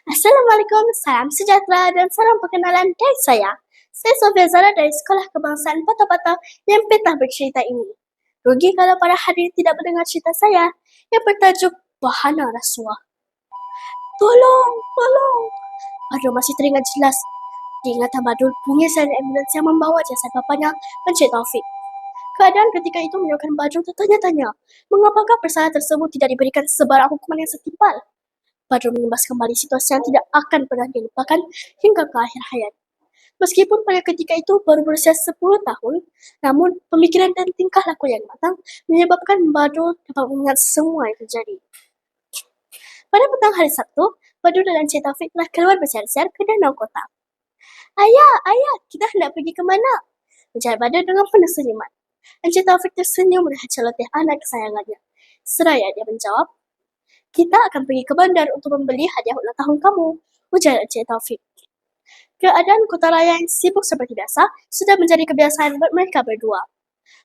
Assalamualaikum, salam sejahtera dan salam perkenalan dari saya. Saya Sofia Zara dari Sekolah Kebangsaan Patapata yang petah bercerita ini. Rugi kalau para hadir tidak mendengar cerita saya yang bertajuk Bahana Rasuah. Tolong, tolong. Badrul masih teringat jelas. Diingatan Badrul bunyi siren ambulans yang membawa jasad bapanya, Encik Taufik. Keadaan ketika itu menyebabkan Badrul tertanya-tanya, mengapakah persalah tersebut tidak diberikan sebarang hukuman yang setimpal? Badrul mengimbas kembali situasi yang tidak akan pernah dilupakan hingga ke akhir hayat. Meskipun pada ketika itu baru berusia 10 tahun, namun pemikiran dan tingkah laku yang matang menyebabkan Badrul dapat mengingat semua yang terjadi. Pada petang hari Sabtu, Badrul dan Encik Taufik telah keluar bersiar-siar ke danau kota. Ayah, kita hendak pergi ke mana? Ujar Badrul dengan penuh senyuman. Encik Taufik tersenyum melihat celoteh anak kesayangannya. Seraya dia menjawab, kita akan pergi ke bandar untuk membeli hadiah ulang tahun kamu, ujar Encik Taufik. Keadaan kota raya yang sibuk seperti biasa sudah menjadi kebiasaan buat mereka berdua.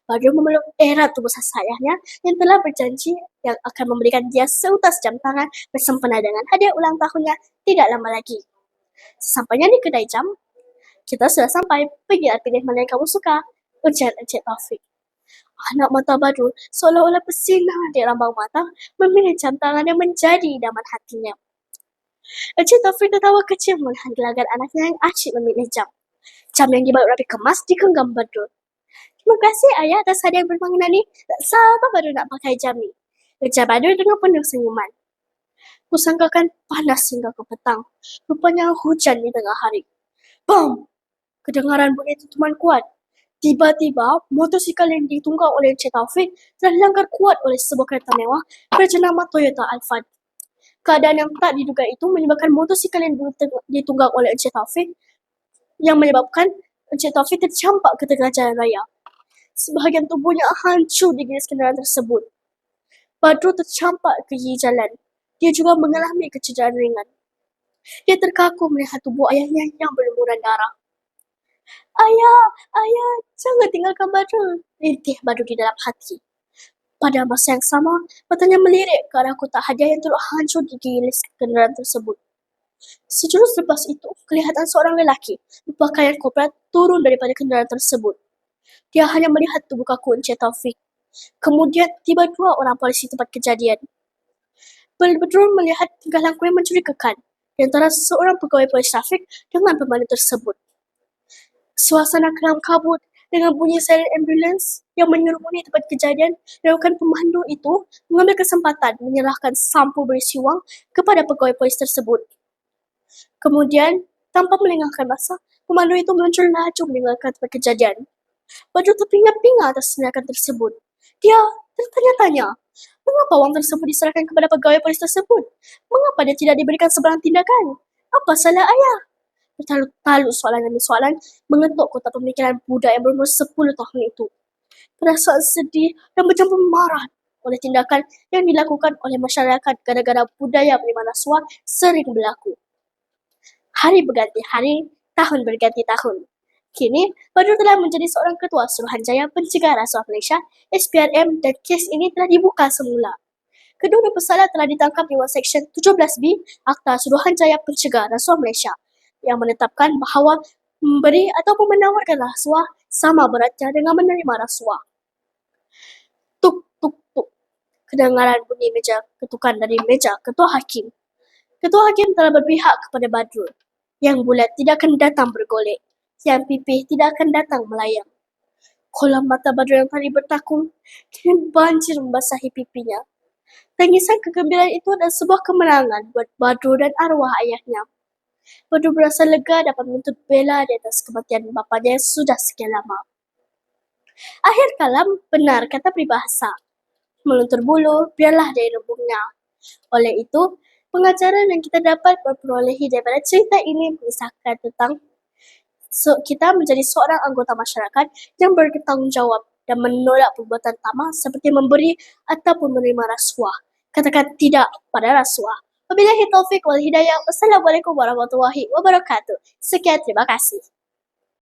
Badrul memeluk erat tubuh ayahnya yang telah berjanji yang akan memberikan dia seutas jam tangan bersempena dengan hadiah ulang tahunnya tidak lama lagi. Sesampainya di kedai jam, kita sudah sampai, pergilah pilih mana yang kamu suka, ujar Encik Taufik. Anak mata Badrul seolah-olah bersinar di lambang mata memilih jam tangan yang menjadi idaman hatinya. Encik Taufik tertawa kecil melihat gelagat anaknya yang asyik memilih jam. Jam yang dibalut rapi kemas digenggam Badrul. Terima kasih ayah atas hadiah yang bermakna ni. Tak sabar Badrul nak pakai jam ni, ujar Badrul dengan penuh senyuman. Kusangkakan panas hingga ke petang. Rupanya hujan di tengah hari. Bam! Kedengaran bunyi tutuman kuat. Tiba-tiba, motosikal yang ditunggang oleh Encik Taufik telah dilanggar kuat oleh sebuah kereta mewah berjenama Toyota Alphard. Keadaan yang tak diduga itu menyebabkan motosikal yang ditunggang oleh Encik Taufik yang menyebabkan Encik Taufik tercampak ke tengah jalan raya. Sebahagian tubuhnya hancur di giris kenderaan tersebut. Badrul tercampak ke gigi jalan. Dia juga mengalami kecederaan ringan. Dia terkaku melihat tubuh ayahnya yang berlumuran darah. Ayah, jangan tinggalkan Badrul, rintih Badrul di dalam hati. Pada masa yang sama, matanya melirik ke arah kotak hadiah yang terus hancur di gilis kenderaan tersebut. Sejurus lepas itu, kelihatan seorang lelaki berpakaian korporat turun daripada kenderaan tersebut. Dia hanya melihat tubuh kaku Encik Taufik. Kemudian, tiba dua orang polisi tempat kejadian. Badrul melihat tingkah laku yang mencurigakan di antara seorang pegawai polis trafik dengan pemandu tersebut. Suasana kelam kabut dengan bunyi siren ambulans yang menyerumuni tempat kejadian menyebabkan pemandu itu mengambil kesempatan menyerahkan sampul berisi wang kepada pegawai polis tersebut. Kemudian, tanpa melengahkan masa, pemandu itu meluncur laju meninggalkan tempat kejadian. Badrul terpinga-pinga atas tindakan tersebut. Dia tertanya-tanya, mengapa wang tersebut diserahkan kepada pegawai polis tersebut? Mengapa dia tidak diberikan sebarang tindakan? Apa salah ayah? Bertalut-talut soalan demi soalan mengetuk kotak pemikiran budak yang berumur 10 tahun itu. Perasaan sedih dan bercampur marah oleh tindakan yang dilakukan oleh masyarakat gara-gara budaya menerima rasuah sering berlaku. Hari berganti hari, tahun berganti tahun. Kini, Badrul telah menjadi seorang ketua Suruhanjaya Pencegah Rasuah Malaysia, SPRM, dan kes ini telah dibuka semula. Kedua bersalah telah ditangkap di bawah Seksyen 17B Akta Suruhanjaya Pencegah Rasuah Malaysia yang menetapkan bahawa memberi ataupun menawarkan rasuah sama beratnya dengan menerima rasuah. Tuk, tuk, tuk. Kedengaran bunyi meja ketukan dari meja Ketua Hakim. Ketua Hakim telah berpihak kepada Badrul. Yang bulat tidak akan datang bergolek. Yang pipih tidak akan datang melayang. Kolam mata Badrul yang tadi bertakung kini banjir membasahi pipinya. Tangisan kegembiraan itu adalah sebuah kemenangan buat Badrul dan arwah ayahnya. Badrul berasa lega dapat menuntut bela di atas kematian bapanya yang sudah sekian lama. Akhir kalam, benar kata peribahasa. Meluntur bulu, biarlah dari rembungnya. Oleh itu, pengajaran yang kita dapat memperolehi daripada cerita ini mengisahkan tentang kita menjadi seorang anggota masyarakat yang bertanggung jawab dan menolak perbuatan tamah seperti memberi ataupun menerima rasuah. Katakan tidak pada rasuah. Wabillahi taufiq wal hidayah. Wassalamualaikum warahmatullahi wabarakatuh. Sekian, terima kasih.